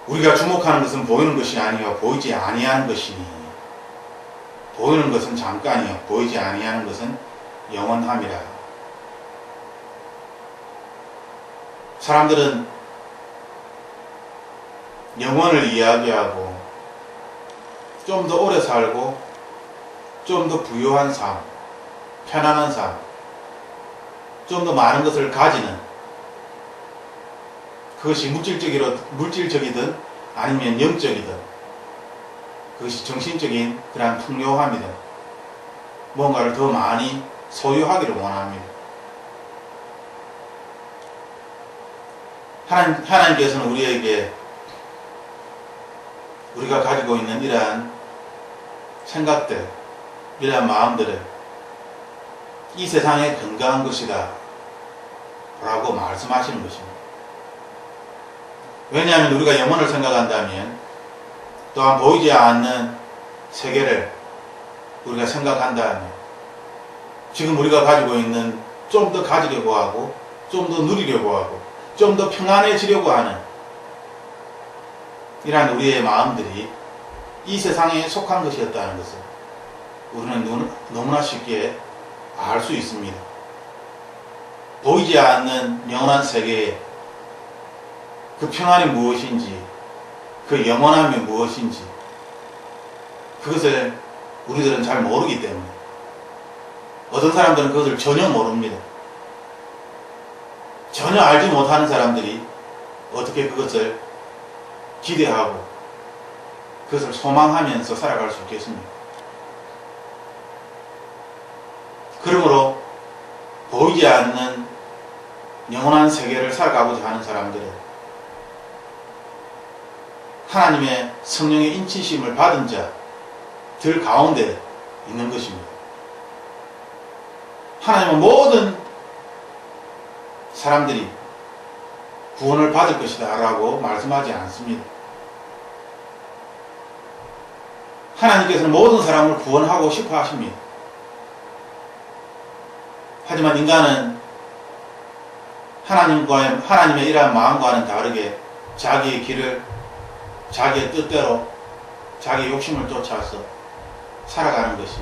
우리가 주목하는 것은 보이는 것이 아니요 보이지 아니하는 것이니 보이는 것은 잠깐이요 보이지 아니하는 것은 영원함이라. 사람들은 영원을 이야기하고 좀 더 오래 살고 좀 더 부유한 삶, 편안한 삶, 좀 더 많은 것을 가지는, 그것이 물질적이든 아니면 영적이든 그것이 정신적인 그러한 풍요함이든 뭔가를 더 많이 소유하기를 원합니다. 하나님께서는 우리에게 우리가 가지고 있는 이러한 생각들, 이러한 마음들을 이 세상에 건강한 것이다 라고 말씀하시는 것입니다. 왜냐하면 우리가 영혼을 생각한다면 또한 보이지 않는 세계를 우리가 생각한다면 지금 우리가 가지고 있는 좀 더 가지려고 하고 좀 더 누리려고 하고 좀 더 평안해지려고 하는 이러한 우리의 마음들이 이 세상에 속한 것이었다는 것을 우리는 너무나 쉽게 알 수 있습니다. 보이지 않는 영원한 세계에 그 평안이 무엇인지, 그 영원함이 무엇인지 그것을 우리들은 잘 모르기 때문에 어떤 사람들은 그것을 전혀 모릅니다. 전혀 알지 못하는 사람들이 어떻게 그것을 기대하고 그것을 소망하면서 살아갈 수 있겠습니까? 그러므로 보이지 않는 영원한 세계를 살아가고자 하는 사람들은 하나님의 성령의 인치심을 받은 자들 가운데 있는 것입니다. 하나님은 모든 사람들이 구원을 받을 것이다 라고 말씀하지 않습니다. 하나님께서는 모든 사람을 구원하고 싶어 하십니다. 하지만 인간은 하나님의 이러한 마음과는 다르게 자기의 길을 자기의 뜻대로 자기의 욕심을 쫓아서 살아가는 것이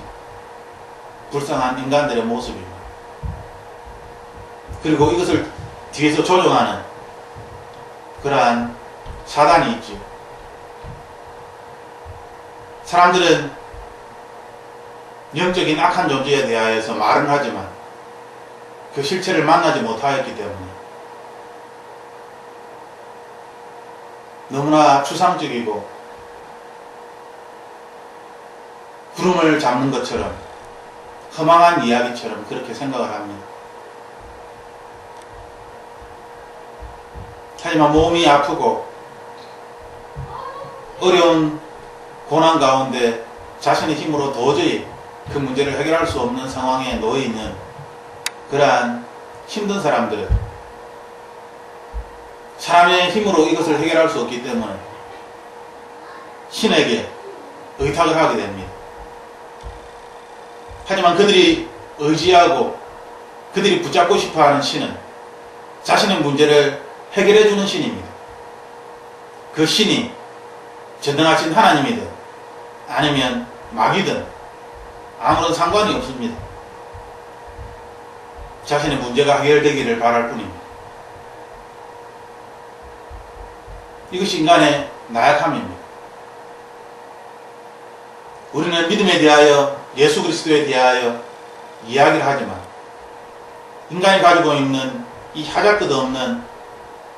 불쌍한 인간들의 모습입니다. 그리고 이것을 뒤에서 조종하는 그러한 사단이 있죠. 사람들은 영적인 악한 존재에 대하여서 말은 하지만 그 실체를 만나지 못하였기 때문에 너무나 추상적이고 구름을 잡는 것처럼 허망한 이야기처럼 그렇게 생각을 합니다. 하지만 몸이 아프고 어려운 고난 가운데 자신의 힘으로 도저히 그 문제를 해결할 수 없는 상황에 놓여 있는 그러한 힘든 사람들은 사람의 힘으로 이것을 해결할 수 없기 때문에 신에게 의탁을 하게 됩니다. 하지만 그들이 의지하고 그들이 붙잡고 싶어하는 신은 자신의 문제를 해결해 주는 신입니다. 그 신이 전능하신 하나님이든 아니면 마귀든 아무런 상관이 없습니다. 자신의 문제가 해결되기를 바랄 뿐입니다. 이것이 인간의 나약함입니다. 우리는 믿음에 대하여 예수 그리스도에 대하여 이야기를 하지만 인간이 가지고 있는 이 하잘것없는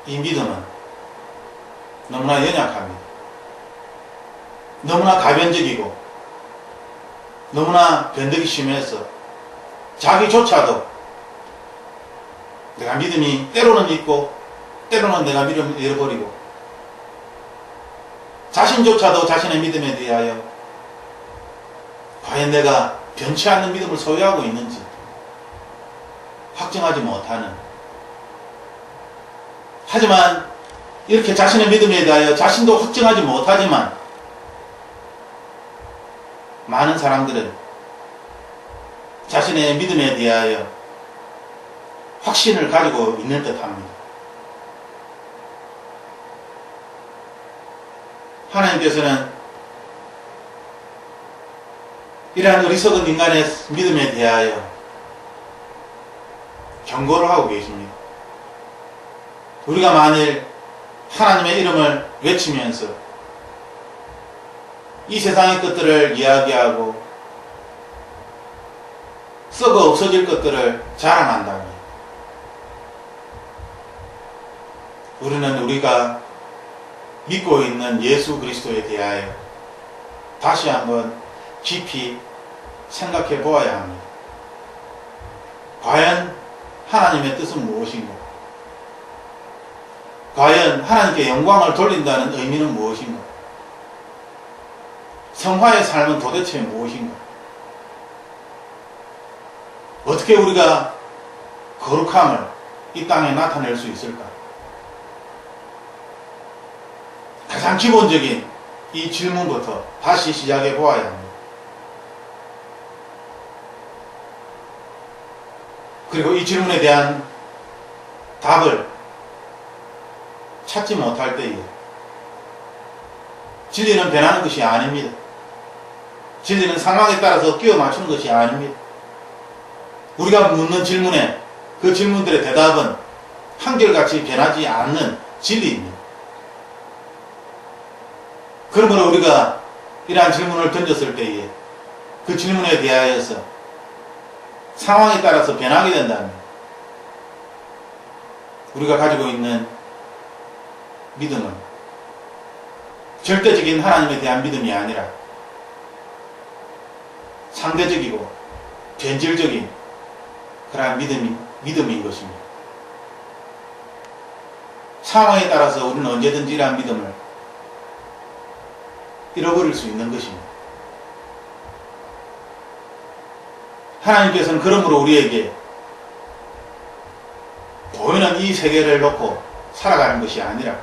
이 믿음은 너무나 연약합니다. 너무나 가변적이고 너무나 변덕이 심해서 자기조차도 내가 믿음이 때로는 있고 때로는 내가 믿음을 잃어버리고 자신조차도 자신의 믿음에 대하여 과연 내가 변치 않는 믿음을 소유하고 있는지 확증하지 못하는, 하지만 이렇게 자신의 믿음에 대하여 자신도 확증하지 못하지만 많은 사람들은 자신의 믿음에 대하여 확신을 가지고 있는 듯 합니다. 하나님께서는 이러한 어리석은 인간의 믿음에 대하여 경고를 하고 계십니다. 우리가 만일 하나님의 이름을 외치면서 이 세상의 것들을 이야기하고 썩어 없어질 것들을 자랑한다면 우리는 우리가 믿고 있는 예수 그리스도에 대하여 다시 한번 깊이 생각해 보아야 합니다. 과연 하나님의 뜻은 무엇인가? 과연 하나님께 영광을 돌린다는 의미는 무엇인가? 성화의 삶은 도대체 무엇인가? 어떻게 우리가 거룩함을 이 땅에 나타낼 수 있을까? 가장 기본적인 이 질문부터 다시 시작해 보아야 합니다. 그리고 이 질문에 대한 답을 찾지 못할 때에 진리는 변하는 것이 아닙니다. 진리는 상황에 따라서 끼워 맞추는 것이 아닙니다. 우리가 묻는 질문에 그 질문들의 대답은 한결같이 변하지 않는 진리입니다. 그러므로 우리가 이러한 질문을 던졌을 때에 그 질문에 대하여서 상황에 따라서 변하게 된다면 우리가 가지고 있는 믿음은 절대적인 하나님에 대한 믿음이 아니라 상대적이고 변질적인 그러한 믿음인 것입니다. 상황에 따라서 우리는 언제든지 이러한 믿음을 잃어버릴 수 있는 것입니다. 하나님께서는 그러므로 우리에게 보이는 이 세계를 놓고 살아가는 것이 아니라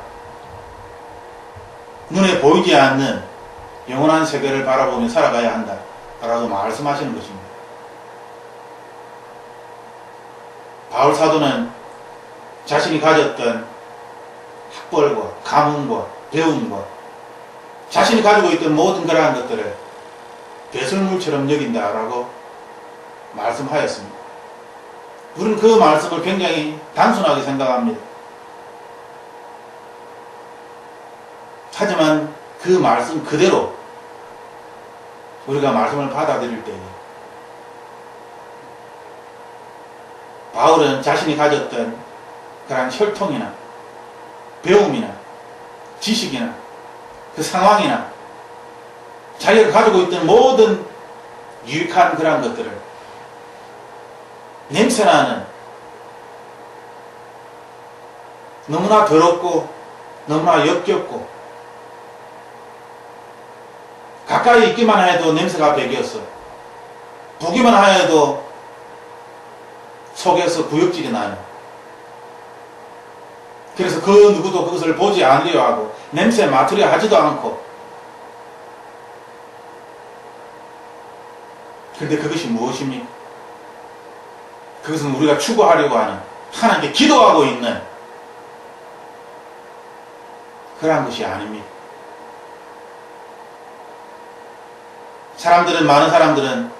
눈에 보이지 않는 영원한 세계를 바라보며 살아가야 한다 라고 말씀하시는 것입니다. 바울 사도는 자신이 가졌던 학벌과 가문과 배움과 자신이 가지고 있던 모든 그러한 것들을 배설물처럼 여긴다라고 말씀하였습니다. 우리는 그 말씀을 굉장히 단순하게 생각합니다. 하지만 그 말씀 그대로 우리가 말씀을 받아들일 때에 바울은 자신이 가졌던 그런 혈통이나 배움이나 지식이나 그 상황이나 자기가 가지고 있던 모든 유익한 그런 것들을 냄새나는 너무나 더럽고 너무나 역겹고 가까이 있기만 해도 냄새가 배겼어. 보기만 해도 속에서 구역질이 나요. 그래서 그 누구도 그것을 보지 않으려 하고 냄새 맡으려 하지도 않고. 그런데 그것이 무엇입니까? 그것은 우리가 추구하려고 하는 하나님께 기도하고 있는 그러한 것이 아닙니다. 많은 사람들은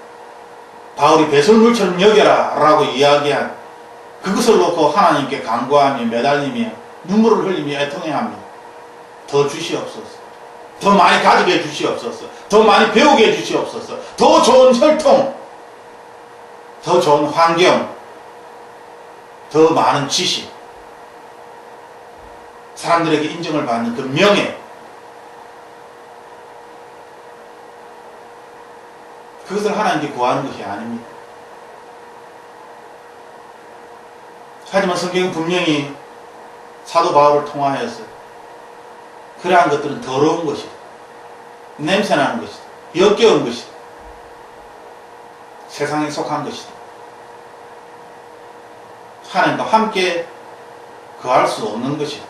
바울이 배설물처럼 여겨라 라고 이야기한 그것을 놓고 하나님께 간구하며 매달리며 눈물을 흘리며 애통해야 합니다. 더 주시옵소서. 더 많이 가지게 해주시옵소서. 더 많이 배우게 해주시옵소서. 더 좋은 혈통, 더 좋은 환경, 더 많은 지식, 사람들에게 인정을 받는 그 명예, 그것을 하나님께 구하는 것이 아닙니다. 하지만 성경은 분명히 사도 바울을 통하여서 그러한 것들은 더러운 것이다, 냄새나는 것이다, 역겨운 것이다, 세상에 속한 것이다, 하나님과 함께 거할 수 없는 것이다,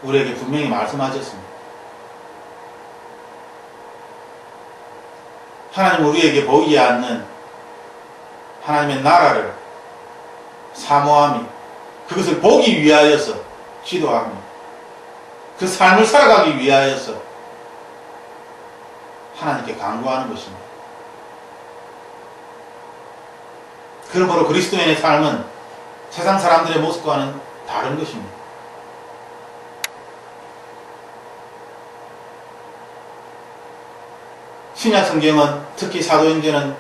우리에게 분명히 말씀하셨습니다. 하나님은 우리에게 보이지 않는 하나님의 나라를 사모하며 그것을 보기 위하여서 기도합니다. 그 삶을 살아가기 위하여서 하나님께 간구하는 것입니다. 그러므로 그리스도인의 삶은 세상 사람들의 모습과는 다른 것입니다. 신약 성경은 특히 사도행전은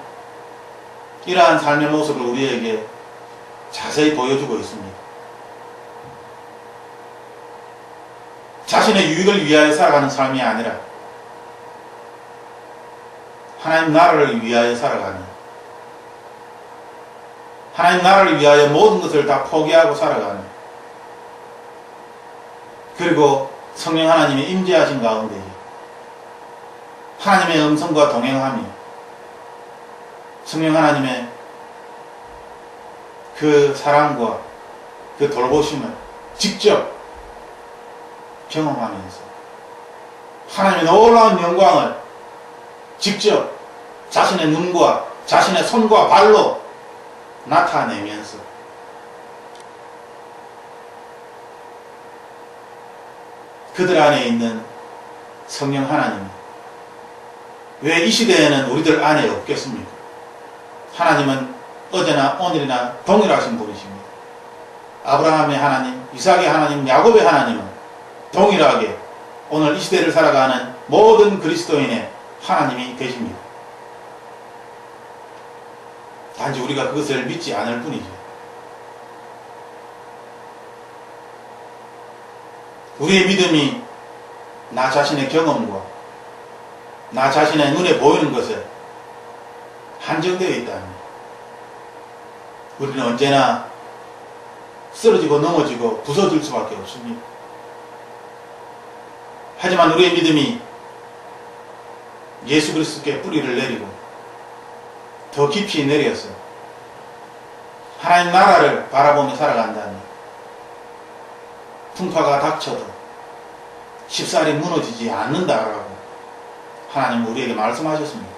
이러한 삶의 모습을 우리에게 자세히 보여주고 있습니다. 자신의 유익을 위하여 살아가는 삶이 아니라 하나님 나라를 위하여 살아가는, 하나님 나라를 위하여 모든 것을 다 포기하고 살아가는, 그리고 성령 하나님의 임재하신 가운데 하나님의 음성과 동행하며 성령 하나님의 그 사랑과 그 돌보심을 직접 경험하면서 하나님의 놀라운 영광을 직접 자신의 눈과 자신의 손과 발로 나타내면서 그들 안에 있는 성령 하나님, 왜 이 시대에는 우리들 안에 없겠습니까? 하나님은 어제나 오늘이나 동일하신 분이십니다. 아브라함의 하나님, 이삭의 하나님, 야곱의 하나님은 동일하게 오늘 이 시대를 살아가는 모든 그리스도인의 하나님이 되십니다. 단지 우리가 그것을 믿지 않을 뿐이죠. 우리의 믿음이 나 자신의 경험과 나 자신의 눈에 보이는 것에 한정되어 있다면 우리는 언제나 쓰러지고 넘어지고 부서질 수밖에 없습니다. 하지만 우리의 믿음이 예수 그리스도께 뿌리를 내리고 더 깊이 내려서 하나님 나라를 바라보며 살아간다면 풍파가 닥쳐도 쉽사리 무너지지 않는다라고 하나님은 우리에게 말씀하셨습니다.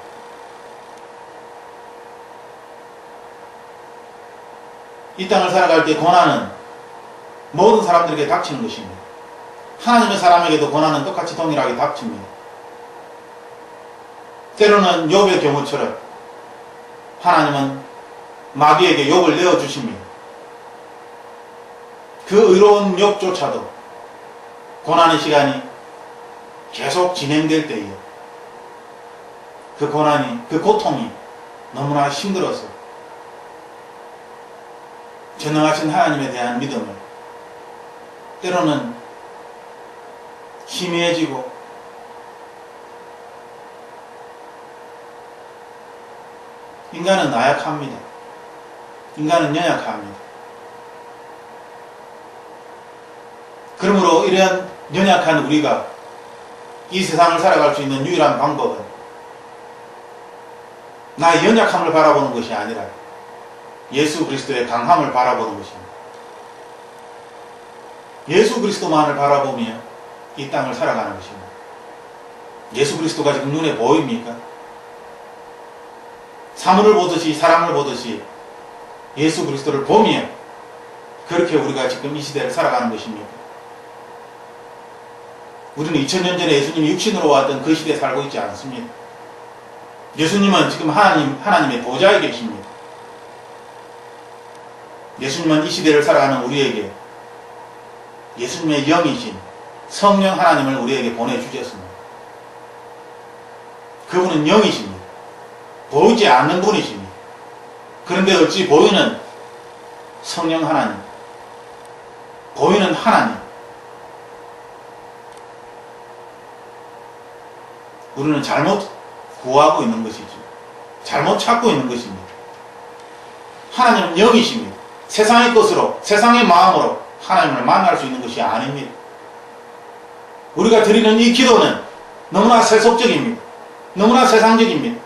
이 땅을 살아갈 때 고난은 모든 사람들에게 닥치는 것입니다. 하나님의 사람에게도 고난은 똑같이 동일하게 닥칩니다. 때로는 욥의 경우처럼 하나님은 마귀에게 욥을 내어주십니다. 그 의로운 욥조차도 고난의 시간이 계속 진행될 때에 그 고난이, 그 고통이 너무나 힘들어서 전능하신 하나님에 대한 믿음을 때로는 희미해지고 인간은 나약합니다. 인간은 연약합니다. 그러므로 이런 연약한 우리가 이 세상을 살아갈 수 있는 유일한 방법은 나의 연약함을 바라보는 것이 아니라 예수 그리스도의 강함을 바라보는 것입니다. 예수 그리스도만을 바라보며 이 땅을 살아가는 것입니다. 예수 그리스도가 지금 눈에 보입니까? 사물을 보듯이 사람을 보듯이 예수 그리스도를 보며 그렇게 우리가 지금 이 시대를 살아가는 것입니까? 우리는 2000년 전에 예수님이 육신으로 왔던 그 시대에 살고 있지 않습니다. 예수님은 지금 하나님의 보좌에 계십니다. 예수님은 이 시대를 살아가는 우리에게 예수님의 영이신 성령 하나님을 우리에게 보내주셨습니다. 그분은 영이십니다. 보이지 않는 분이십니다. 그런데 어찌 보이는 성령 하나님, 보이는 하나님, 우리는 잘못 구하고 있는 것이죠. 잘못 찾고 있는 것입니다. 하나님은 영이십니다. 세상의 것으로, 세상의 마음으로 하나님을 만날 수 있는 것이 아닙니다. 우리가 드리는 이 기도는 너무나 세속적입니다. 너무나 세상적입니다.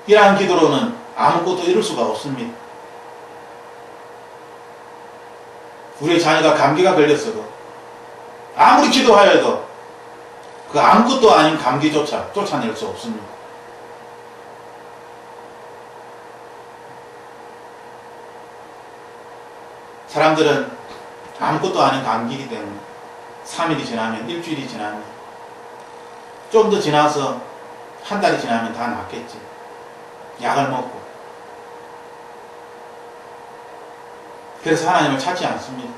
이러한 기도로는 아무것도 이룰 수가 없습니다. 우리의 자녀가 감기가 걸렸어도 아무리 기도하여도 그 아무것도 아닌 감기조차 쫓아낼 수 없습니다. 사람들은 아무것도 아닌 감기이기 때문에 3일이 지나면, 일주일이 지나면, 좀 더 지나서 한 달이 지나면 다 낫겠지. 약을 먹고. 그래서 하나님을 찾지 않습니다.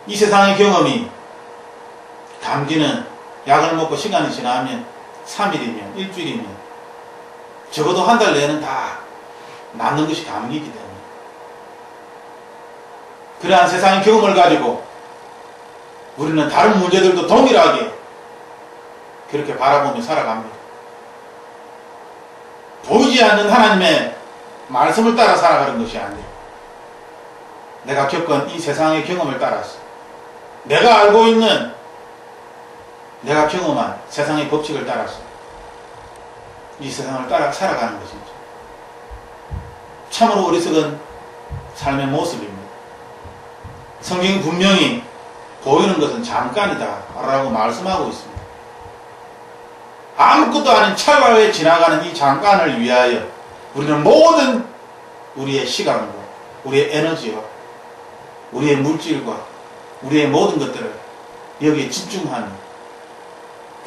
이 세상의 경험이, 감기는 약을 먹고 시간이 지나면 3일이면, 일주일이면, 적어도 한 달 내에는 다 낫는 것이 감기이기 때문에. 그러한 세상의 경험을 가지고 우리는 다른 문제들도 동일하게 그렇게 바라보며 살아갑니다. 보이지 않는 하나님의 말씀을 따라 살아가는 것이 아니에요. 내가 겪은 이 세상의 경험을 따라서, 내가 알고 있는, 내가 경험한 세상의 법칙을 따라서 이 세상을 따라 살아가는 것이죠. 참으로 어리석은 삶의 모습입니다. 성경이 분명히 보이는 것은 잠깐이다 라고 말씀하고 있습니다. 아무것도 아닌 찰나에 지나가는 이 잠깐을 위하여 우리는 모든 우리의 시간과 우리의 에너지와 우리의 물질과 우리의 모든 것들을 여기에 집중하는,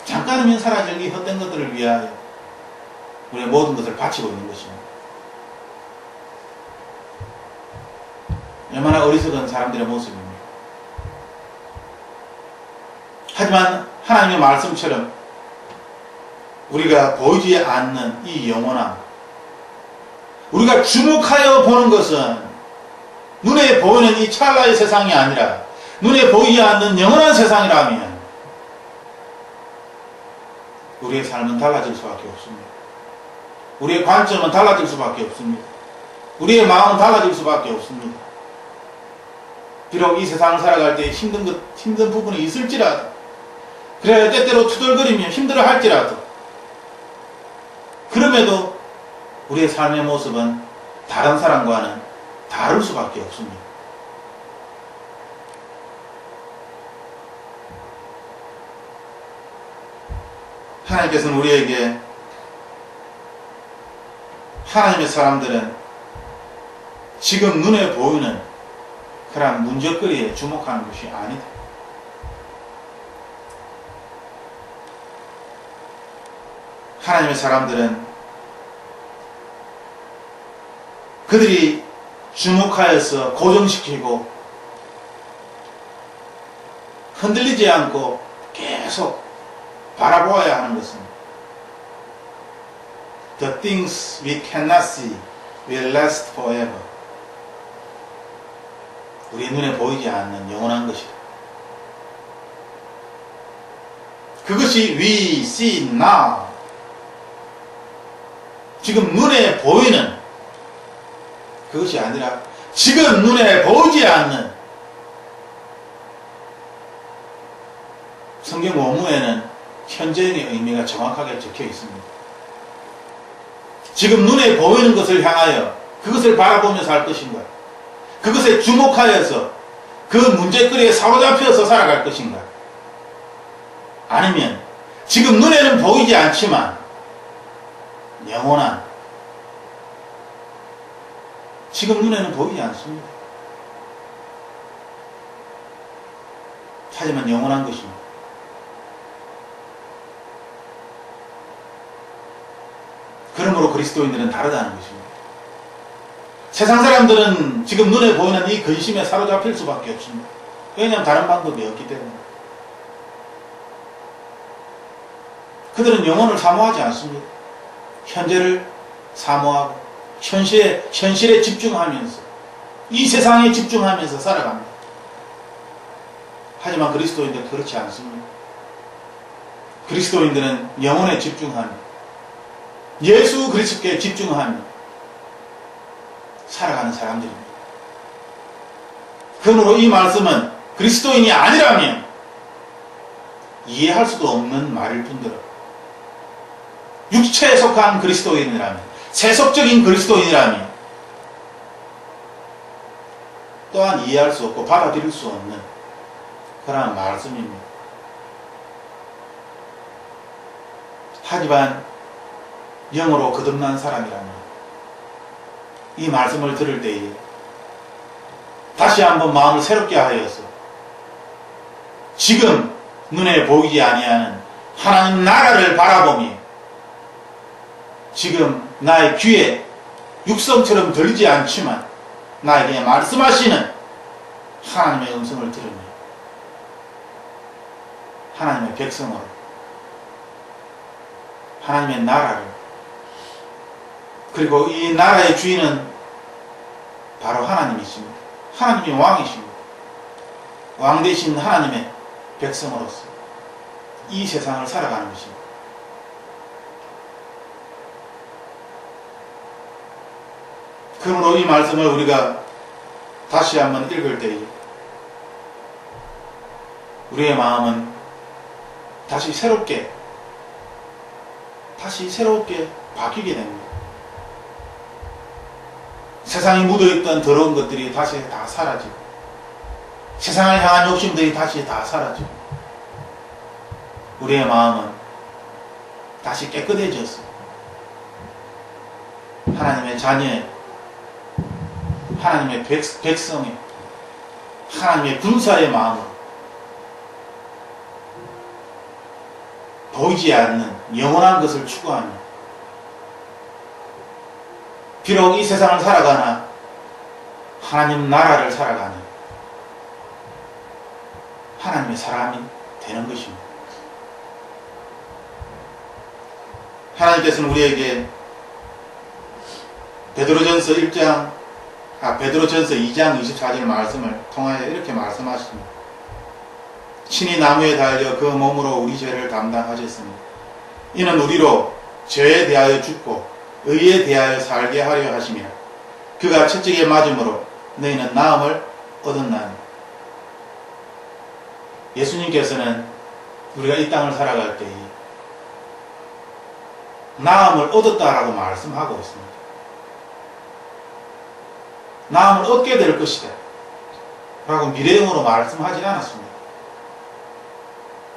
잠깐이면 사라질 이 헛된 것들을 위하여 우리의 모든 것을 바치고 있는 것입니다. 얼마나 어리석은 사람들의 모습입니다. 하지만 하나님의 말씀처럼 우리가 보이지 않는 이 영원함, 우리가 주목하여 보는 것은 눈에 보이는 이 찰나의 세상이 아니라 눈에 보이지 않는 영원한 세상이라면 우리의 삶은 달라질 수밖에 없습니다. 우리의 관점은 달라질 수밖에 없습니다. 우리의 마음은 달라질 수밖에 없습니다. 비록 이 세상을 살아갈 때 힘든 부분이 있을지라도, 그래 때때로 투덜거리며 힘들어 할지라도, 그럼에도 우리의 삶의 모습은 다른 사람과는 다를 수밖에 없습니다. 하나님께서는 우리에게, 하나님의 사람들은 지금 눈에 보이는 그런 문제거리에 주목하는 것이 아니다. 하나님의 사람들은 그들이 주목하여서 고정시키고 흔들리지 않고 계속 바라보아야 하는 것은 The things we cannot see will last forever. 우리의 눈에 보이지 않는 영원한 것이다. 그것이 we see now. 지금 눈에 보이는 그것이 아니라 지금 눈에 보이지 않는, 성경 원문에는 현재의 의미가 정확하게 적혀 있습니다. 지금 눈에 보이는 것을 향하여 그것을 바라보면서 할 것인가? 그것에 주목하여서 그 문제거리에 사로잡혀서 살아갈 것인가? 아니면 지금 눈에는 보이지 않지만 영원한, 지금 눈에는 보이지 않습니다. 하지만 영원한 것입니다. 그러므로 그리스도인들은 다르다는 것입니다. 세상 사람들은 지금 눈에 보이는 이 근심에 사로잡힐 수밖에 없습니다. 왜냐하면 다른 방법이 없기 때문에. 그들은 영혼을 사모하지 않습니다. 현재를 사모하고 현실에 집중하면서, 이 세상에 집중하면서 살아갑니다. 하지만 그리스도인들은 그렇지 않습니다. 그리스도인들은 영혼에 집중하며 예수 그리스도께 집중하며 살아가는 사람들입니다. 그러므로 이 말씀은 그리스도인이 아니라면 이해할 수도 없는 말일 뿐더러 육체에 속한 그리스도인이라면, 세속적인 그리스도인이라면 또한 이해할 수 없고 받아들일 수 없는 그러한 말씀입니다. 하지만 영으로 거듭난 사람이라면 이 말씀을 들을 때에 다시 한번 마음을 새롭게 하여서 지금 눈에 보이지 아니하는 하나님 나라를 바라보며 지금 나의 귀에 육성처럼 들리지 않지만 나에게 말씀하시는 하나님의 음성을 들으며 하나님의 백성으로 하나님의 나라를, 그리고 이 나라의 주인은 바로 하나님이십니다. 하나님이 왕이십니다. 왕 되신 하나님의 백성으로서 이 세상을 살아가는 것입니다. 그러므로 이 말씀을 우리가 다시 한번 읽을 때에 우리의 마음은 다시 새롭게 바뀌게 됩니다. 세상에 묻어있던 더러운 것들이 다시 다 사라지고 세상을 향한 욕심들이 다시 다 사라지고 우리의 마음은 다시 깨끗해졌어. 하나님의 자녀의, 하나님의 백성의, 하나님의 군사의 마음으로 보이지 않는 영원한 것을 추구하며 비록 이 세상을 살아가나 하나님 나라를 살아가는 하나님의 사람이 되는 것입니다. 하나님께서는 우리에게 베드로전서 2장 24절 말씀을 통하여 이렇게 말씀하십니다. 친히 나무에 달려 그 몸으로 우리 죄를 담당하셨습니다. 이는 우리로 죄에 대하여 죽고 의에 대하여 살게 하려 하심이라. 그가 채찍에 맞음으로 너희는 나음을 얻었나니. 예수님께서는 우리가 이 땅을 살아갈 때에 나음을 얻었다라고 말씀하고 있습니다. 나음을 얻게 될 것이다 라고 미래형으로 말씀하지 않았습니다.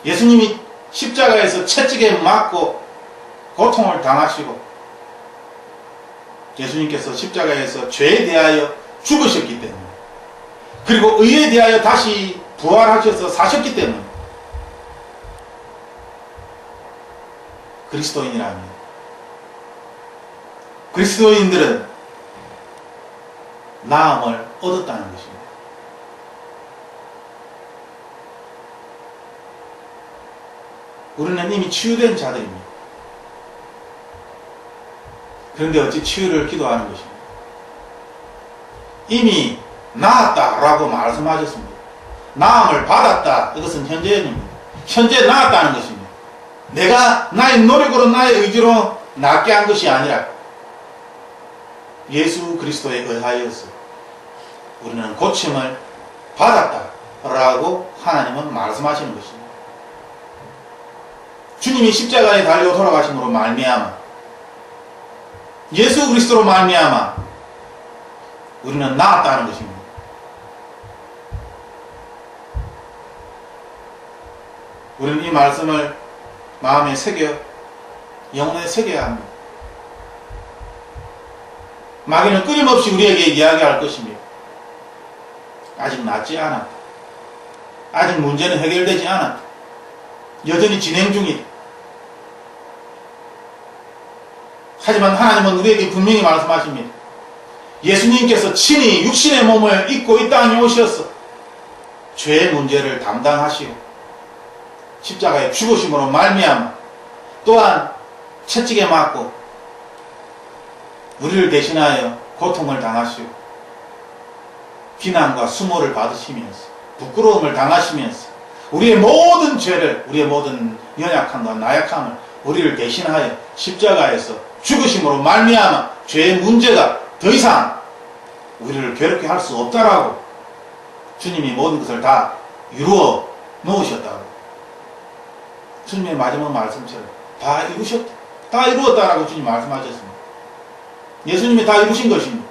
예수님이 십자가에서 채찍에 맞고 고통을 당하시고 예수님께서 십자가에서 죄에 대하여 죽으셨기 때문에, 그리고 의에 대하여 다시 부활하셔서 사셨기 때문에 그리스도인이랍니다. 그리스도인들은 나음을 얻었다는 것입니다. 우리는 이미 치유된 자들입니다. 그런데 어찌 치유를 기도하는 것입니다. 이미 나았다라고 말씀하셨습니다. 나음을 받았다. 이것은 현재입니다. 현재 나았다는 것입니다. 내가 나의 노력으로 나의 의지로 낫게 한 것이 아니라 예수 그리스도에 의하여서 우리는 고침을 받았다라고 하나님은 말씀하시는 것입니다. 주님이 십자가에 달려 돌아가심으로 말미암아 예수 그리스도로 말미암아 우리는 나았다는 것입니다. 우리는 이 말씀을 마음에 새겨 영혼에 새겨야 합니다. 마귀는 끊임없이 우리에게 이야기할 것입니다. 아직 낫지 않았다. 아직 문제는 해결되지 않았다. 여전히 진행 중이다. 하지만 하나님은 우리에게 분명히 말씀하십니다. 예수님께서 친히 육신의 몸을 입고 이 땅에 오셔서 죄의 문제를 담당하시고 십자가에 죽으심으로 말미암아 또한 채찍에 맞고 우리를 대신하여 고통을 당하시고 비난과 수모를 받으시면서 부끄러움을 당하시면서 우리의 모든 죄를, 우리의 모든 연약함과 나약함을 우리를 대신하여 십자가에서 죽으심으로 말미암아 죄의 문제가 더 이상 우리를 괴롭게 할 수 없다라고 주님이 모든 것을 다 이루어 놓으셨다고, 주님의 마지막 말씀처럼 다 이루셨다, 다 이루었다라고 주님 말씀하셨습니다. 예수님이 다 이루신 것입니다.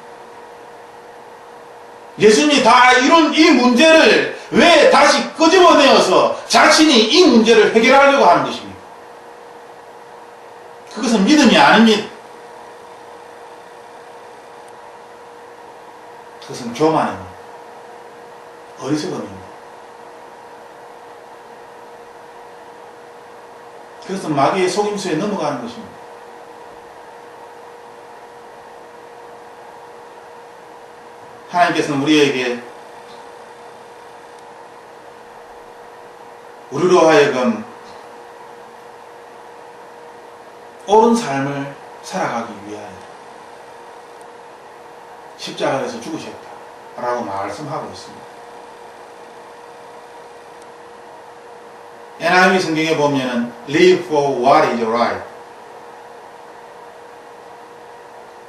예수님이 다 이룬 이 문제를 왜 다시 끄집어내어서 자신이 이 문제를 해결하려고 하는 것입니까? 그것은 믿음이 아닙니다. 그것은 교만입니다. 어리석음입니다. 그래서 마귀의 속임수에 넘어가는 것입니다. 하나님께서는 우리에게 우리로 하여금 옳은 삶을 살아가기 위하여 십자가에서 죽으셨다라고 말씀하고 있습니다. NIV 성경에 보면은 Live for what is right.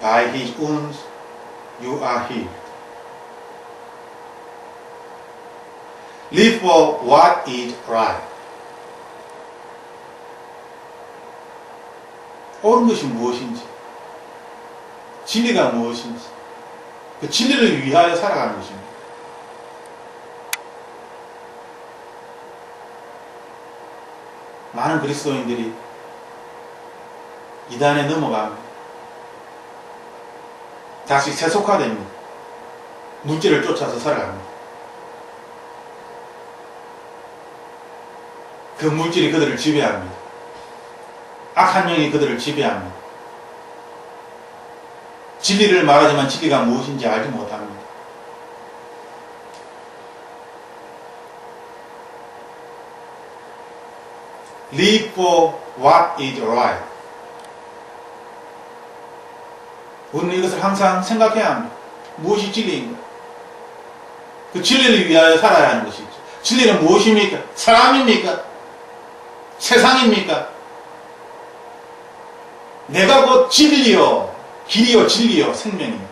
By his wounds you are healed. Live for what is right. 옳은 것이 무엇인지, 진리가 무엇인지, 그 진리를 위하여 살아가는 것입니다. 많은 그리스도인들이 이단에 넘어가면 다시 세속화됩니다. 물질을 쫓아서 살아갑니다. 그 물질이 그들을 지배합니다. 악한 영이 그들을 지배합니다. 진리를 말하지만 진리가 무엇인지 알지 못합니다. Live for what is right. 우리는 이것을 항상 생각해야 합니다. 무엇이 진리인가? 그 진리를 위하여 살아야 하는 것이죠. 진리는 무엇입니까? 사람입니까? 세상입니까? 내가 곧 진리요, 길이요, 진리요, 생명입니다.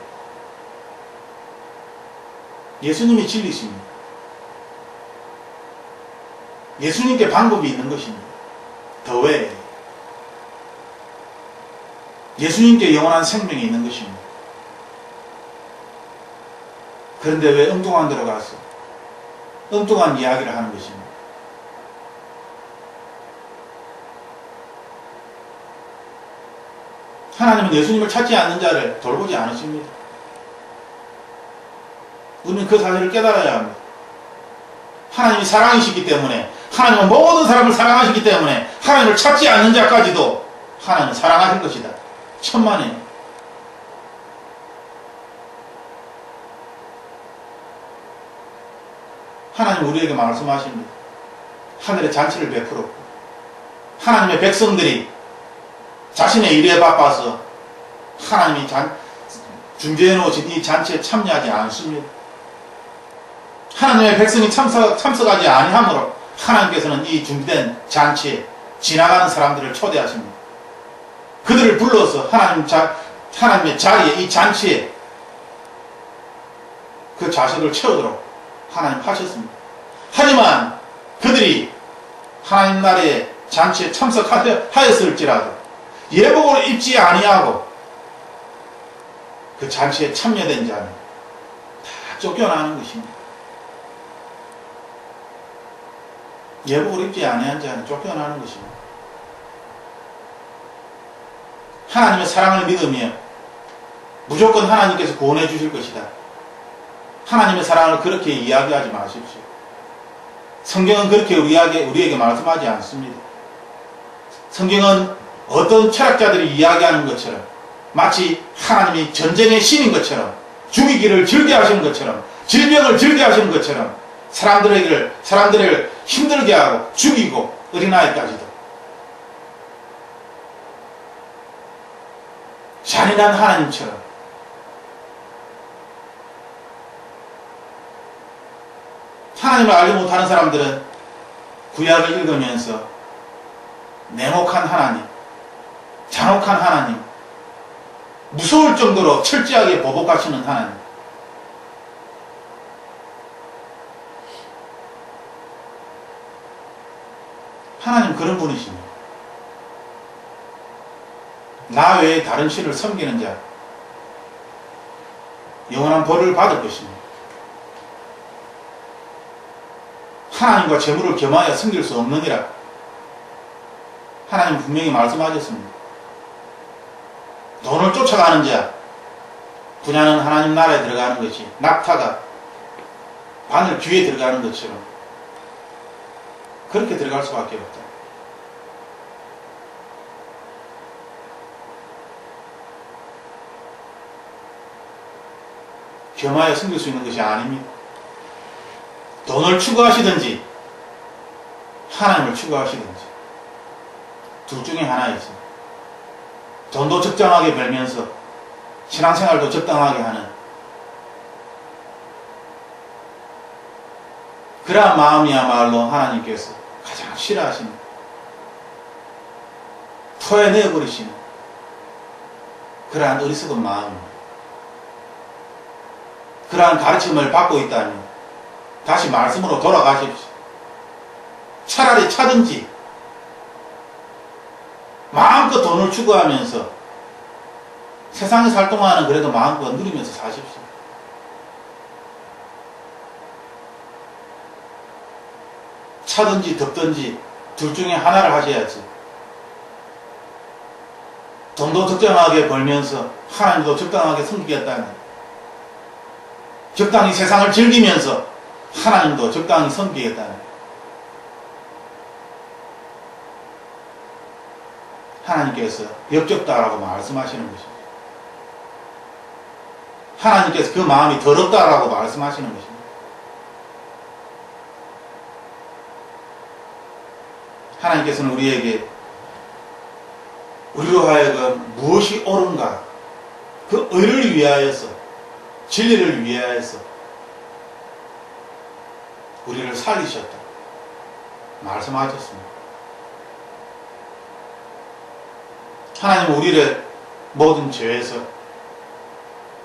예수님이 진리십니다. 예수님께 방법이 있는 것입니다. The way. 예수님께 영원한 생명이 있는 것입니다. 그런데 왜 엉뚱한 데로 가서 엉뚱한 이야기를 하는 것입니다. 하나님은 예수님을 찾지 않는 자를 돌보지 않으십니다. 우리는 그 사실을 깨달아야 합니다. 하나님이 사랑이시기 때문에, 하나님은 모든 사람을 사랑하시기 때문에 하나님을 찾지 않는 자까지도 하나님은 사랑하실 것이다. 천만에요. 하나님 우리에게 말씀하십니다. 하늘의 잔치를 베풀었고 하나님의 백성들이 자신의 일에 바빠서 하나님이 준비해 놓으신 이 잔치에 참여하지 않습니다. 하나님의 백성이 참석하지 아니하므로 하나님께서는 이 준비된 잔치에 지나가는 사람들을 초대하십니다. 그들을 불러서 하나님의 자리에, 이 잔치에 그 자식을 채우도록 하나님 하셨습니다. 하지만 그들이 하나님 나라의 잔치에 참석하였을지라도 예복을 입지 아니하고 그 잔치에 참여된 자는 다 쫓겨나는 것입니다. 예복을 입지 아니한 자는 쫓겨나는 것입니다. 하나님의 사랑을 믿으며 무조건 하나님께서 구원해 주실 것이다. 하나님의 사랑을 그렇게 이야기하지 마십시오. 성경은 그렇게 우리에게 말씀하지 않습니다. 성경은 어떤 철학자들이 이야기하는 것처럼 마치 하나님이 전쟁의 신인 것처럼 죽이기를 즐겨하시는 것처럼 질병을 즐겨하시는 것처럼 사람들을 힘들게 하고 죽이고 어린아이까지도 잔인한 하나님처럼 하나님을 알지 못하는 사람들은 구약을 읽으면서 냉혹한 하나님, 잔혹한 하나님, 무서울 정도로 철저하게 보복하시는 하나님, 하나님 그런 분이십니다. 나 외에 다른 신을 섬기는 자 영원한 벌을 받을 것입니다. 하나님과 재물을 겸하여 섬길 수 없느니라 하나님 분명히 말씀하셨습니다. 돈을 쫓아가는 자 분야는 하나님 나라에 들어가는 것이 낙타가 바늘 귀에 들어가는 것처럼 그렇게 들어갈 수밖에 없다. 겸하여 숨길 수 있는 것이 아닙니다. 돈을 추구하시든지 하나님을 추구하시든지 둘 중에 하나이지. 돈도 적당하게 벌면서 신앙생활도 적당하게 하는 그러한 마음이야말로 하나님께서 가장 싫어하시는, 토해내버리시는 그러한 어리석은 마음입니다. 그러한 가르침을 받고 있다면 다시 말씀으로 돌아가십시오. 차라리 차든지 마음껏 돈을 추구하면서 세상에 살 동안은 그래도 마음껏 누리면서 사십시오. 차든지 덥든지 둘 중에 하나를 하셔야지. 돈도 적당하게 벌면서 하나님도 적당하게 섬기겠다는, 적당히 세상을 즐기면서 하나님도 적당히 섬기겠다는, 하나님께서 역겹다라고 말씀하시는 것입니다. 하나님께서 그 마음이 더럽다라고 말씀하시는 것입니다. 하나님께서는 우리에게 우리로 하여금 무엇이 옳은가, 그 의를 위하여서, 진리를 위하여서 우리를 살리셨다 말씀하셨습니다. 하나님은 우리를 모든 죄에서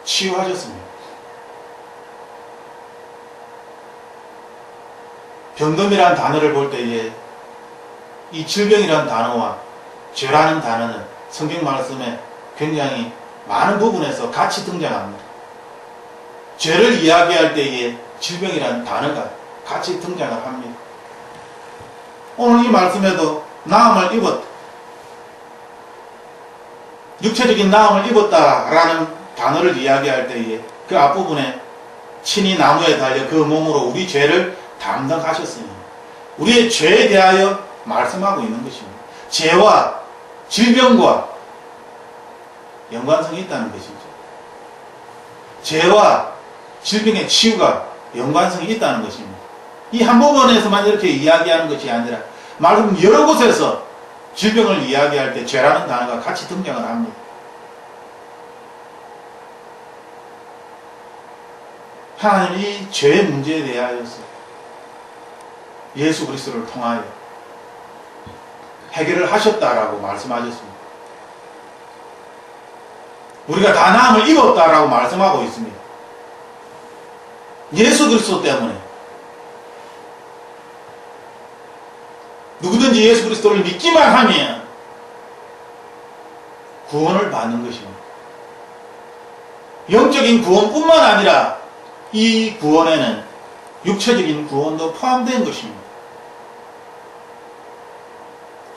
치유하셨습니다. 병금이라는 단어를 볼 때에 이 질병이라는 단어와 죄라는 단어는 성경 말씀에 굉장히 많은 부분에서 같이 등장합니다. 죄를 이야기할 때에 질병이라는 단어가 같이 등장을 합니다. 오늘 이 말씀에도 나음을 입었다, 육체적인 나음을 입었다라는 단어를 이야기할 때에 그 앞부분에 친히 나무에 달려 그 몸으로 우리 죄를 담당하셨으니 우리의 죄에 대하여 말씀하고 있는 것입니다. 죄와 질병과 연관성이 있다는 것이죠. 죄와 질병의 치유가 연관성이 있다는 것입니다. 이 한 부분에서만 이렇게 이야기하는 것이 아니라 말씀 여러 곳에서 질병을 이야기할 때 죄라는 단어가 같이 등장을 합니다. 하나님은 이 죄의 문제에 대하여서 예수 그리스도를 통하여 해결을 하셨다라고 말씀하셨습니다. 우리가 다 나음을 입었다라고 말씀하고 있습니다. 예수 그리스도 때문에 누구든지 예수 그리스도를 믿기만 하면 구원을 받는 것입니다. 영적인 구원뿐만 아니라 이 구원에는 육체적인 구원도 포함된 것입니다.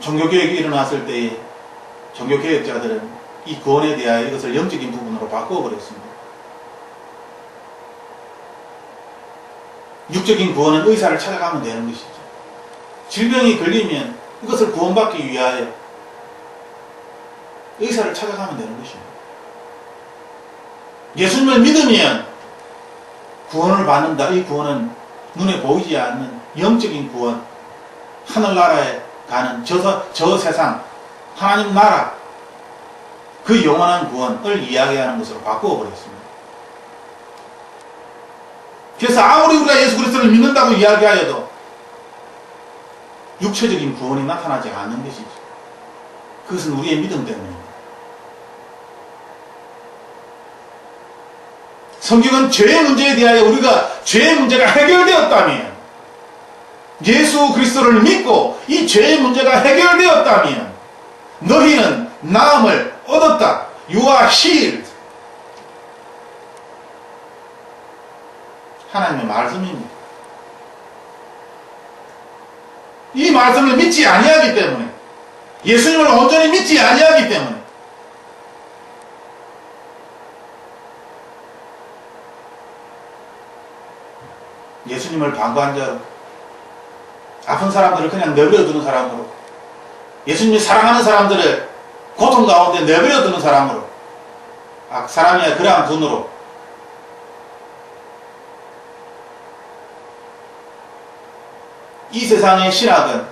종교개혁이 일어났을 때에 종교개혁자들은 이 구원에 대하여 이것을 영적인 부분으로 바꿔버렸습니다. 육적인 구원은 의사를 찾아가면 되는 것이죠. 질병이 걸리면 이것을 구원받기 위하여 의사를 찾아가면 되는 것입니다. 예수님을 믿으면 구원을 받는다. 이 구원은 눈에 보이지 않는 영적인 구원, 하늘나라에 가는 저 세상, 하나님 나라, 그 영원한 구원을 이야기하는 것으로 바꾸어 버렸습니다. 그래서 아무리 우리가 예수 그리스도를 믿는다고 이야기하여도 육체적인 구원이 나타나지 않는 것이죠. 그것은 우리의 믿음 때문입니다. 성경은 죄의 문제에 대하여 우리가 죄의 문제가 해결되었다면, 예수 그리스도를 믿고 이 죄의 문제가 해결되었다면 너희는 나음을 얻었다. You are healed. 하나님의 말씀입니다. 이 말씀을 믿지 아니하기 때문에, 예수님을 온전히 믿지 아니하기 때문에 예수님을 방관한 자로, 아픈 사람들을 그냥 내버려 두는 사람으로, 예수님이 사랑하는 사람들을 고통 가운데 내버려 두는 사람으로, 사람의 그러한 분으로 이 세상의 신학은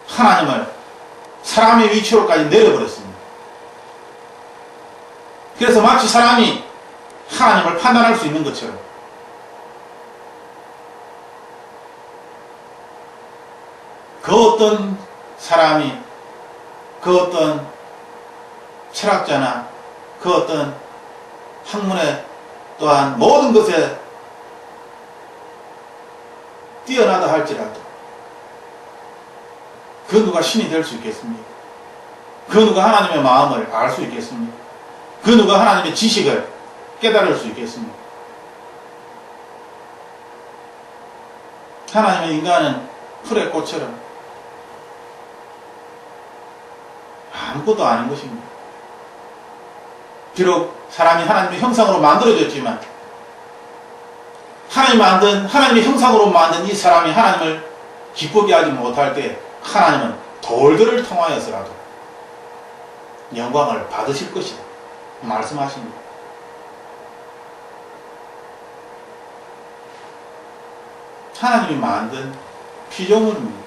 하나님을 사람의 위치로까지 내려버렸습니다. 그래서 마치 사람이 하나님을 판단할 수 있는 것처럼 그 어떤 사람이, 그 어떤 철학자나 그 어떤 학문에 또한 모든 것에 뛰어나다 할지라도 그 누가 신이 될 수 있겠습니까? 그 누가 하나님의 마음을 알 수 있겠습니까? 그 누가 하나님의 지식을 깨달을 수 있겠습니까? 하나님의 인간은 풀의 꽃처럼 아무것도 아닌 것입니다. 비록 사람이 하나님의 형상으로 만들어졌지만 하나님의 형상으로 만든 이 사람이 하나님을 기쁘게 하지 못할 때 하나님은 돌들을 통하여서라도 영광을 받으실 것이다 말씀하십니다. 하나님이 만든 피조물입니다.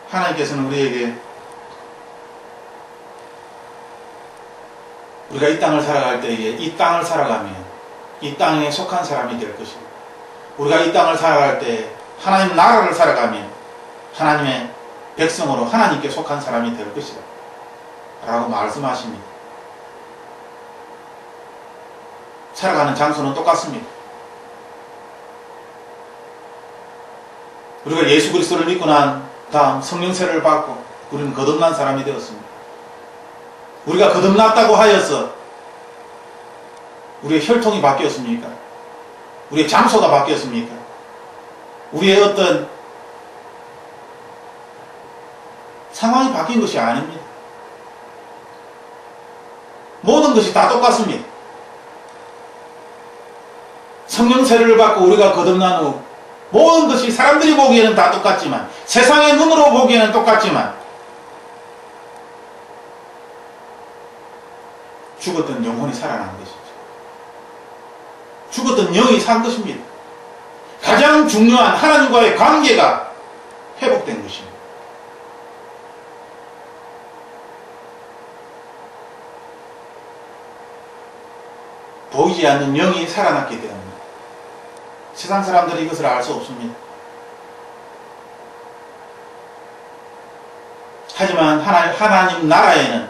하나님께서는 우리에게 우리가 이 땅을 살아갈 때에 이 땅을 살아가면 이 땅에 속한 사람이 될 것이고, 우리가 이 땅을 살아갈 때 하나님 나라를 살아가면 하나님의 백성으로 하나님께 속한 사람이 될 것이다 라고 말씀하십니다. 살아가는 장소는 똑같습니다. 우리가 예수 그리스도를 믿고 난 다음 성령 세례를 받고 우리는 거듭난 사람이 되었습니다. 우리가 거듭났다고 하여서 우리의 혈통이 바뀌었습니까? 우리의 장소가 바뀌었습니까? 우리의 어떤 상황이 바뀐 것이 아닙니다. 모든 것이 다 똑같습니다. 성령 세례를 받고 우리가 거듭난 후 모든 것이 사람들이 보기에는 다 똑같지만, 세상의 눈으로 보기에는 똑같지만 죽었던 영혼이 살아난 것이죠. 죽었던 영이 산 것입니다. 가장 중요한 하나님과의 관계가 회복된 것입니다. 보이지 않는 영이 살아났기 때문에 세상 사람들이 이것을 알 수 없습니다. 하지만 하나님 나라에는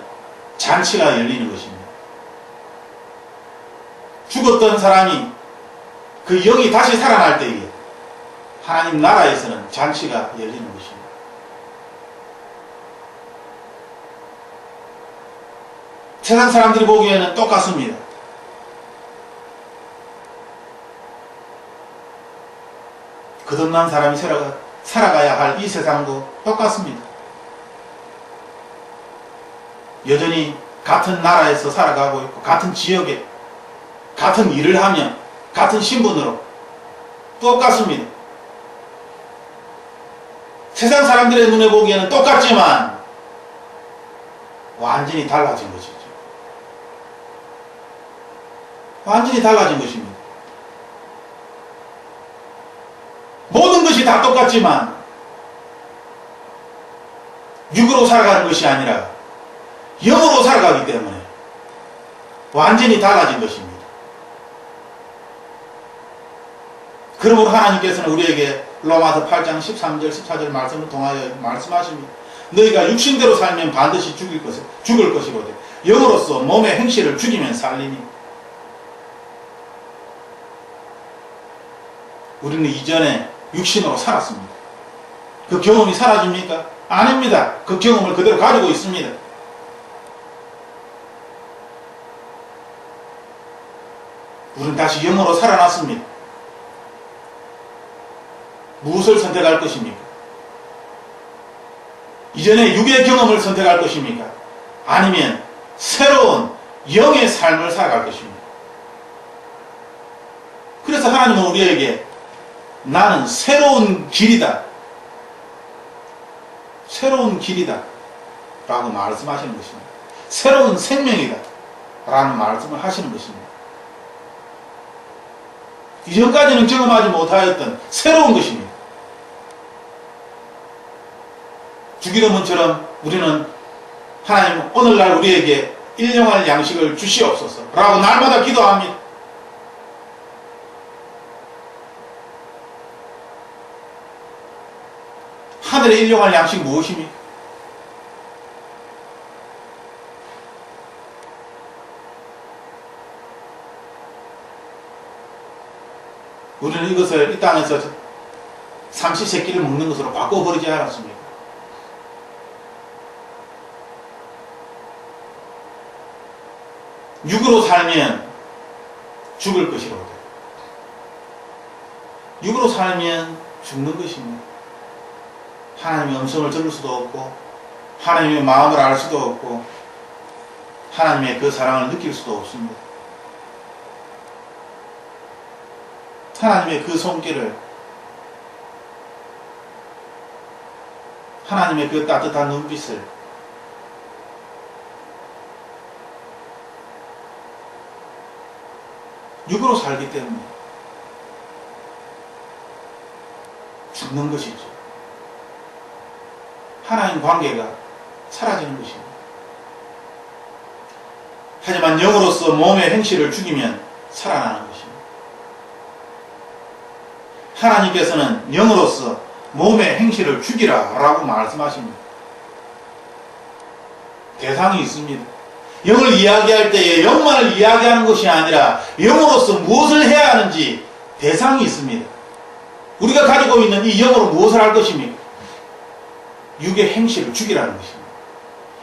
잔치가 열리는 것입니다. 죽었던 사람이 그 영이 다시 살아날 때에 하나님 나라에서는 잔치가 열리는 것입니다. 세상 사람들이 보기에는 똑같습니다. 거듭난 사람이 살아가야 할 이 세상도 똑같습니다. 여전히 같은 나라에서 살아가고 있고, 같은 지역에 같은 일을 하며 같은 신분으로 똑같습니다. 세상 사람들의 눈에 보기에는 똑같지만 완전히 달라진 것이죠. 완전히 달라진 것입니다. 모든 것이 다 똑같지만 육으로 살아가는 것이 아니라 영으로 살아가기 때문에 완전히 달라진 것입니다. 그러므로 하나님께서는 우리에게 로마서 8장 13절 14절 말씀을 통하여 말씀하십니다. 너희가 육신대로 살면 반드시 죽을 것이거든 영으로서 몸의 행실을 죽이면 살리니. 우리는 이전에 육신으로 살았습니다. 그 경험이 사라집니까? 아닙니다. 그 경험을 그대로 가지고 있습니다. 우리는 다시 영으로 살아났습니다. 무엇을 선택할 것입니까? 이전에 육의 경험을 선택할 것입니까? 아니면 새로운 영의 삶을 살아갈 것입니까? 그래서 하나님은 우리에게 나는 새로운 길이다. 새로운 길이다. 라고 말씀하시는 것입니다. 새로운 생명이다. 라는 말씀을 하시는 것입니다. 이전까지는 경험하지 못하였던 새로운 것입니다. 주기도문처럼 우리는 하나님 오늘날 우리에게 일용할 양식을 주시옵소서 라고 날마다 기도합니다. 하늘의 일용할 양식 무엇입니까? 우리는 이것을 이 땅에서 삼시세끼를 먹는 것으로 바꿔버리지 않았습니까? 육으로 살면 죽을 것이로다. 육으로 살면 죽는 것입니다. 하나님의 음성을 들을 수도 없고 하나님의 마음을 알 수도 없고 하나님의 그 사랑을 느낄 수도 없습니다. 하나님의 그 손길을, 하나님의 그 따뜻한 눈빛을 육으로 살기 때문에 죽는 것이죠. 하나님 관계가 사라지는 것입니다. 하지만 영으로서 몸의 행실을 죽이면 살아나는 것입니다. 하나님께서는 영으로서 몸의 행실을 죽이라 라고 말씀하십니다. 대상이 있습니다. 영을 이야기할 때에 영만을 이야기하는 것이 아니라 영으로서 무엇을 해야 하는지 대상이 있습니다. 우리가 가지고 있는 이 영으로 무엇을 할 것입니까? 육의 행실을 죽이라는 것입니다.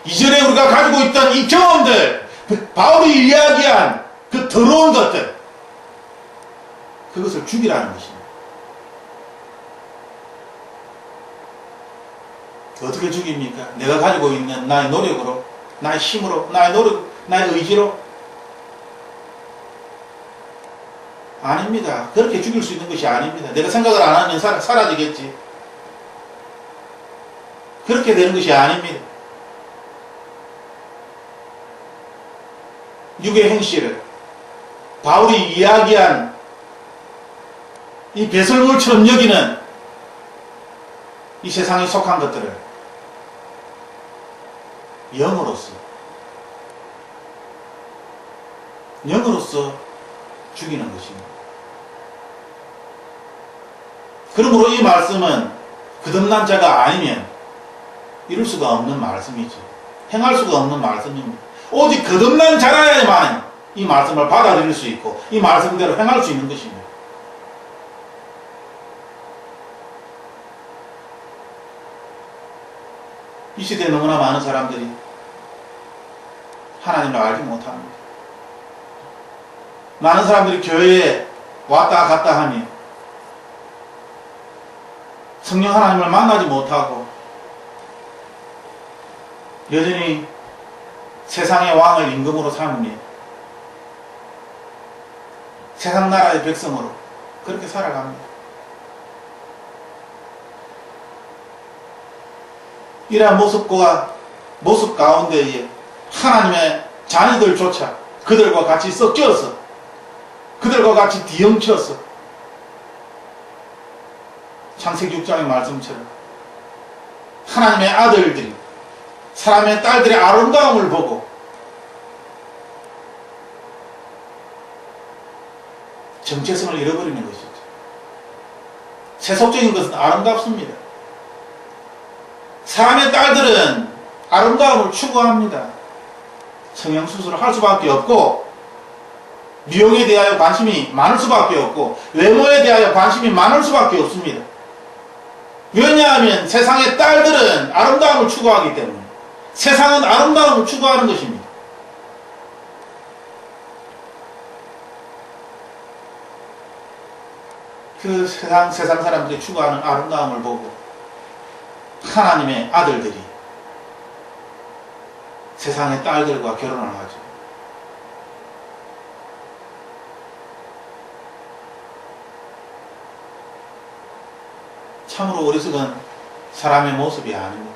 이전에 우리가 가지고 있던 이 경험들, 바울이 이야기한 그 더러운 것들, 그것을 죽이라는 것입니다. 어떻게 죽입니까? 내가 가지고 있는 나의 노력으로, 나의 힘으로, 나의 의지로? 아닙니다. 그렇게 죽일 수 있는 것이 아닙니다. 내가 생각을 안 하면 사라지겠지. 그렇게 되는 것이 아닙니다. 육의 행실을 바울이 이야기한 이 배설물처럼 여기는 이 세상에 속한 것들을 영으로서 죽이는 것입니다. 그러므로 이 말씀은 거듭난 자가 아니면 이룰 수가 없는 말씀이죠. 행할 수가 없는 말씀입니다. 오직 거듭난 자라야만 이 말씀을 받아들일 수 있고 이 말씀대로 행할 수 있는 것입니다. 이 시대에 너무나 많은 사람들이 하나님을 알지 못합니다. 많은 사람들이 교회에 왔다 갔다 하니 성령 하나님을 만나지 못하고 여전히 세상의 왕을 임금으로 삼으니 세상 나라의 백성으로 그렇게 살아갑니다. 이러한 모습 가운데에 하나님의 자녀들조차 그들과 같이 섞여서 그들과 같이 뒤엉쳐서 창세기 6장의 말씀처럼 하나님의 아들들이 사람의 딸들의 아름다움을 보고 정체성을 잃어버리는 것이죠. 세속적인 것은 아름답습니다. 사람의 딸들은 아름다움을 추구합니다. 성형수술을 할 수밖에 없고 미용에 대하여 관심이 많을 수밖에 없고 외모에 대하여 관심이 많을 수밖에 없습니다. 왜냐하면 세상의 딸들은 아름다움을 추구하기 때문에 세상은 아름다움을 추구하는 것입니다. 그 세상 사람들이 추구하는 아름다움을 보고 하나님의 아들들이 세상의 딸들과 결혼을 하죠. 참으로 어리석은 사람의 모습이 아닙니다.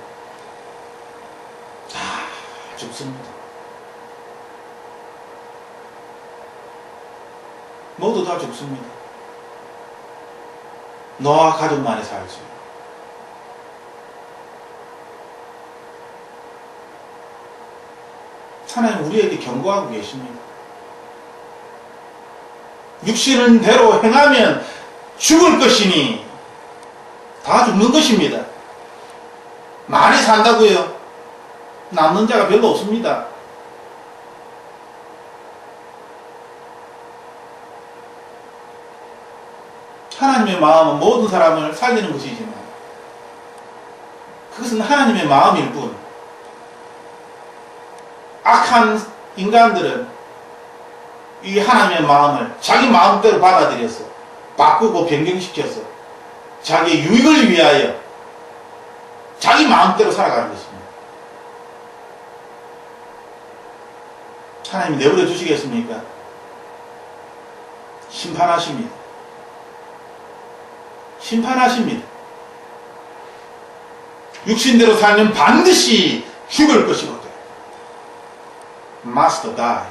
다 죽습니다. 모두 다 죽습니다. 노아 가족만이 살죠. 하나님 우리에게 경고하고 계십니다. 육신은 대로 행하면 죽을 것이니 다 죽는 것입니다. 많이 산다고요? 남는 자가 별로 없습니다. 하나님의 마음은 모든 사람을 살리는 것이지만 그것은 하나님의 마음일 뿐, 악한 인간들은 이 하나님의 마음을 자기 마음대로 받아들여서 바꾸고 변경시켜서 자기의 유익을 위하여 자기 마음대로 살아가는 것입니다. 하나님이 내버려 주시겠습니까? 심판하십니다. 심판하십니다. 육신대로 살면 반드시 죽을 것이거든. Must die.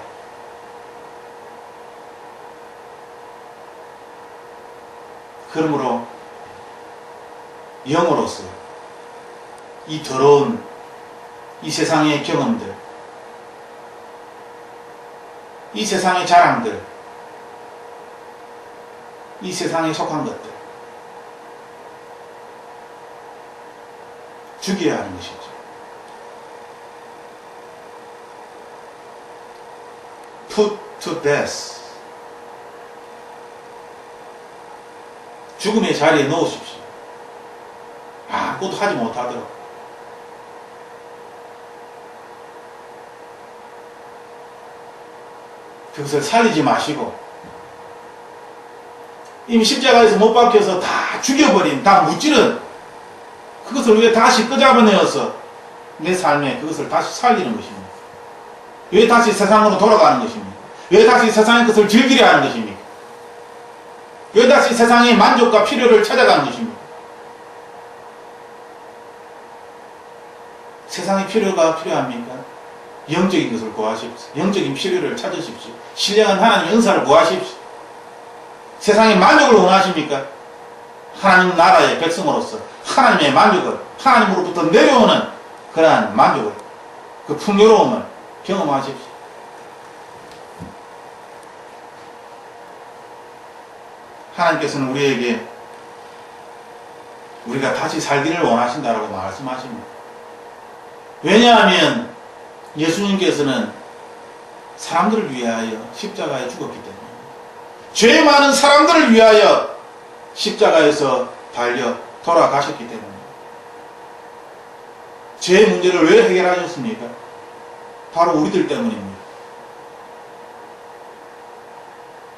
그러므로 영으로서 이 더러운 이 세상의 경험들, 이 세상의 자랑들, 이 세상에 속한 것들 죽여야 하는 것이죠. Put to death. 죽음의 자리에 넣으십시오. 아무것도 하지 못하도록. 그것을 살리지 마시고 이미 십자가에서 못 박혀서 다 죽여버린, 다 무찌른 그것을 왜 다시 끄잡아내어서 내 삶에 그것을 다시 살리는 것입니까? 왜 다시 세상으로 돌아가는 것입니까? 왜 다시 세상의 것을 즐기려 하는 것입니까? 왜 다시 세상의 만족과 필요를 찾아가는 것입니까? 세상의 필요가 필요합니까? 영적인 것을 구하십시오. 영적인 필요를 찾으십시오. 신령한 하나님의 은사를 구하십시오. 세상의 만족을 원하십니까? 하나님 나라의 백성으로서 하나님의 만족을, 하나님으로부터 내려오는 그러한 만족을, 그 풍요로움을 경험하십시오. 하나님께서는 우리에게 우리가 다시 살기를 원하신다라고 말씀하십니다. 왜냐하면 예수님께서는 사람들을 위하여 십자가에 죽었기 때문에, 죄 많은 사람들을 위하여 십자가에서 달려 돌아가셨기 때문에, 죄의 문제를 왜 해결하셨습니까? 바로 우리들 때문입니다.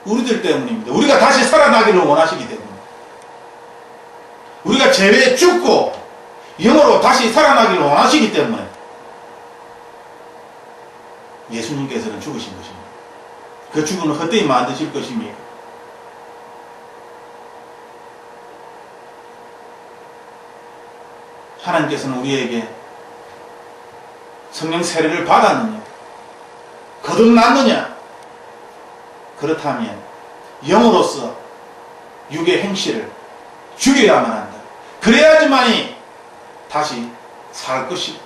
우리들 때문입니다. 우리가 다시 살아나기를 원하시기 때문에, 우리가 죄에 죽고 영으로 다시 살아나기를 원하시기 때문에 예수님께서는 죽으신 것입니다. 그 죽음을 헛되이 만드실 것입니까? 하나님께서는 우리에게 성령 세례를 받았느냐, 거듭났느냐? 그렇다면 영으로서 육의 행실을 죽여야만 한다. 그래야지만이 다시 살 것이고,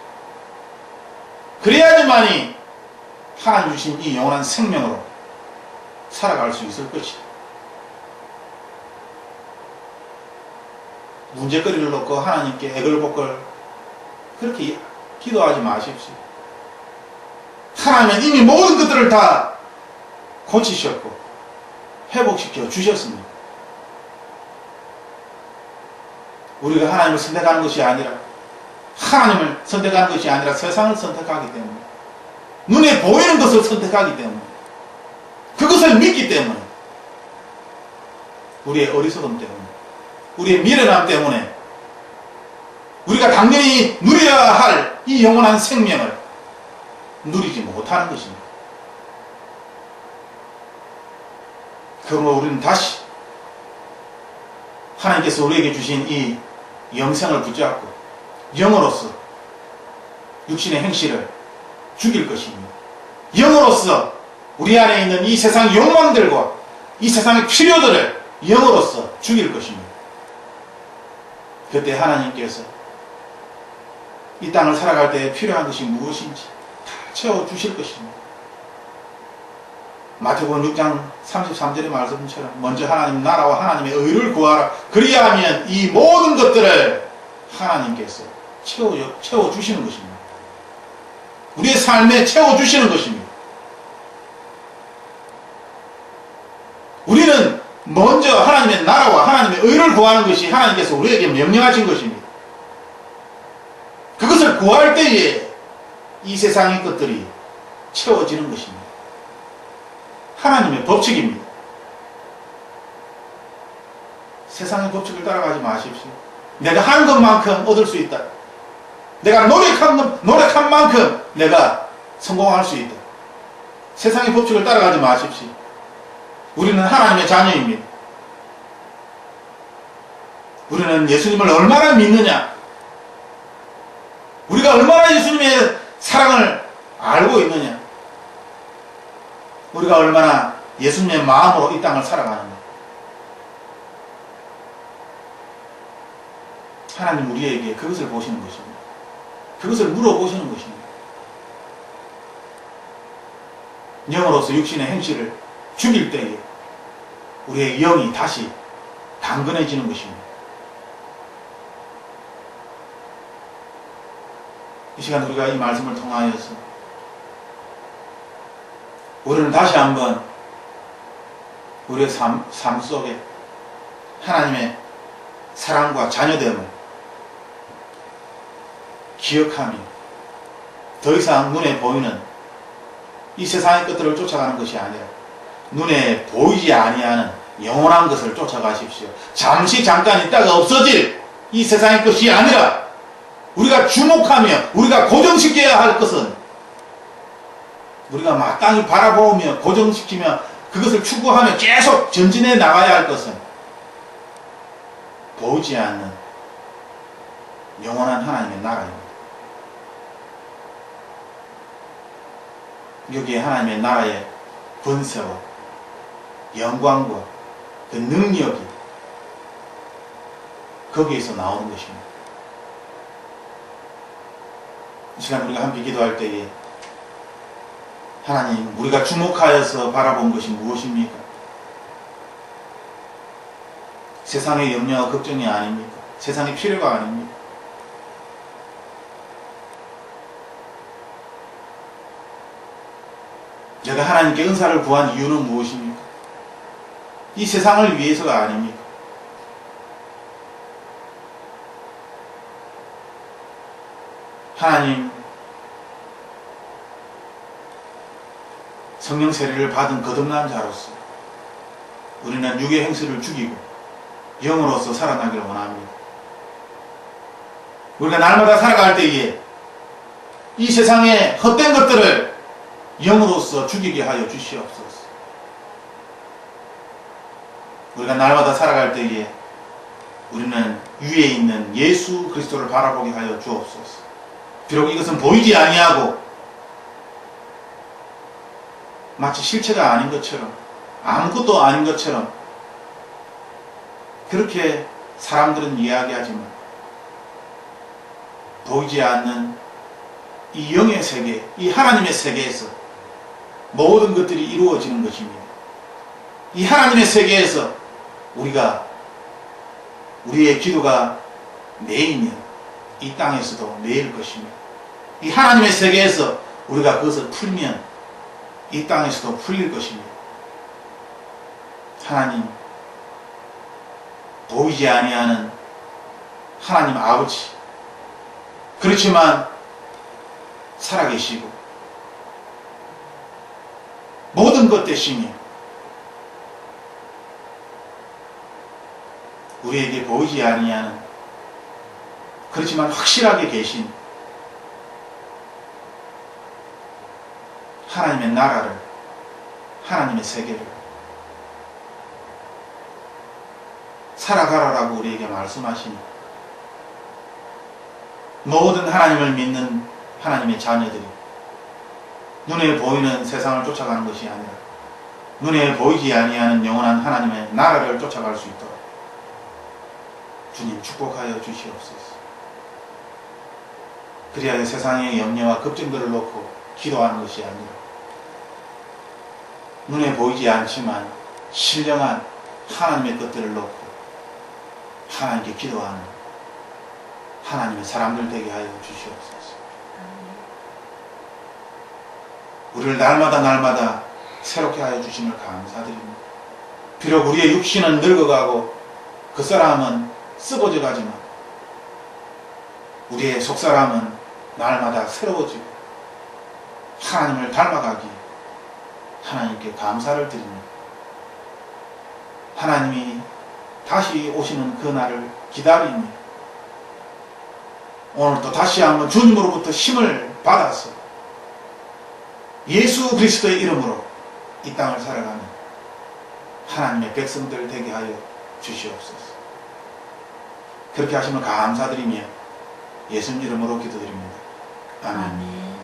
그래야지만이 하나님 주신 이 영원한 생명으로 살아갈 수 있을 것이다. 문제거리를 놓고 하나님께 애걸복걸 그렇게 기도하지 마십시오. 하나님은 이미 모든 것들을 다 고치셨고 회복시켜 주셨습니다. 우리가 하나님을 선택하는 것이 아니라, 하나님을 선택하는 것이 아니라 세상을 선택하기 때문에, 눈에 보이는 것을 선택하기 때문에, 그것을 믿기 때문에, 우리의 어리석음 때문에, 우리의 미련함 때문에 우리가 당연히 누려야 할 이 영원한 생명을 누리지 못하는 것입니다. 그러므로 우리는 다시 하나님께서 우리에게 주신 이 영생을 붙잡고 영으로서 육신의 행실을 죽일 것입니다. 영으로서 우리 안에 있는 이 세상 욕망들과 이 세상의 필요들을 영으로서 죽일 것입니다. 그때 하나님께서 이 땅을 살아갈 때 필요한 것이 무엇인지 다 채워주실 것입니다. 마태복음 6장 33절의 말씀처럼 먼저 하나님 나라와 하나님의 의를 구하라. 그리하면 이 모든 것들을 하나님께서 채워주시는 것입니다. 우리의 삶에 채워주시는 것입니다. 우리는 먼저 하나님의 나라와 하나님의 의를 구하는 것이 하나님께서 우리에게 명령하신 것입니다. 그것을 구할 때에 이 세상의 것들이 채워지는 것입니다. 하나님의 법칙입니다. 세상의 법칙을 따라가지 마십시오. 내가 하는 것만큼 얻을 수 있다. 내가 노력한 만큼 내가 성공할 수 있다. 세상의 법칙을 따라가지 마십시오. 우리는 하나님의 자녀입니다. 우리는 예수님을 얼마나 믿느냐, 우리가 얼마나 예수님의 사랑을 알고 있느냐, 우리가 얼마나 예수님의 마음으로 이 땅을 살아가느냐. 하나님 우리에게 그것을 보시는 것입니다. 그것을 물어보시는 것입니다. 영으로서 육신의 행실을 죽일 때에 우리의 영이 다시 강건해지는 것입니다. 이 시간 우리가 이 말씀을 통하여서 우리는 다시 한번 우리의 삶 속에 하나님의 사랑과 자녀됨을 기억하며 더 이상 눈에 보이는 이 세상의 것들을 쫓아가는 것이 아니라 눈에 보이지 아니하는 영원한 것을 쫓아가십시오. 잠시 잠깐 있다가 없어질 이 세상의 것이 아니라 우리가 주목하며 우리가 고정시켜야 할 것은, 우리가 마땅히 바라보며 고정시키며 그것을 추구하며 계속 전진해 나가야 할 것은 보이지 않는 영원한 하나님의 나라입니다. 여기에 하나님의 나라의 권세와 영광과 그 능력이 거기에서 나오는 것입니다. 이 시간 우리가 함께 기도할 때에 하나님, 우리가 주목하여서 바라본 것이 무엇입니까? 세상의 염려와 걱정이 아닙니까? 세상의 필요가 아닙니까? 내가 하나님께 은사를 구한 이유는 무엇입니까? 이 세상을 위해서가 아닙니까? 하나님, 성령 세례를 받은 거듭난 자로서 우리는 육의 행실을 죽이고 영으로서 살아나기를 원합니다. 우리가 날마다 살아갈 때에 이 세상의 헛된 것들을 영으로서 죽이게 하여 주시옵소서. 우리가 날마다 살아갈 때에 우리는 위에 있는 예수 그리스도를 바라보게 하여 주옵소서. 비록 이것은 보이지 아니하고 마치 실체가 아닌 것처럼, 아무것도 아닌 것처럼 그렇게 사람들은 이야기하지만 보이지 않는 이 영의 세계, 이 하나님의 세계에서 모든 것들이 이루어지는 것입니다. 이 하나님의 세계에서 우리의 기도가 매이면 이 땅에서도 매일 것입니다. 이 하나님의 세계에서 우리가 그것을 풀면 이 땅에서도 풀릴 것입니다. 하나님, 보이지 아니하는 하나님 아버지, 그렇지만 살아계시고 모든 것 대신에 우리에게 보이지 아니하는, 그렇지만 확실하게 계신 하나님의 나라를, 하나님의 세계를 살아가라라고 우리에게 말씀하시니 모든 하나님을 믿는 하나님의 자녀들이 눈에 보이는 세상을 쫓아가는 것이 아니라 눈에 보이지 아니하는 영원한 하나님의 나라를 쫓아갈 수 있도록 주님 축복하여 주시옵소서. 그리하여 세상의 염려와 걱정들을 놓고 기도하는 것이 아니라 눈에 보이지 않지만 신령한 하나님의 것들을 놓고 하나님께 기도하는 하나님의 사람들 되게 하여 주시옵소서. 우리를 날마다 새롭게 하여 주심을 감사드립니다. 비록 우리의 육신은 늙어가고 그 사람은 썩어져 가지만 우리의 속사람은 날마다 새로워지고 하나님을 닮아가기 하나님께 감사를 드립니다. 하나님이 다시 오시는 그 날을 기다리며 오늘도 다시 한번 주님으로부터 힘을 받아서 예수 그리스도의 이름으로 이 땅을 살아가는 하나님의 백성들 되게 하여 주시옵소서. 그렇게 하시면 감사드리며 예수님 이름으로 기도드립니다. 아멘.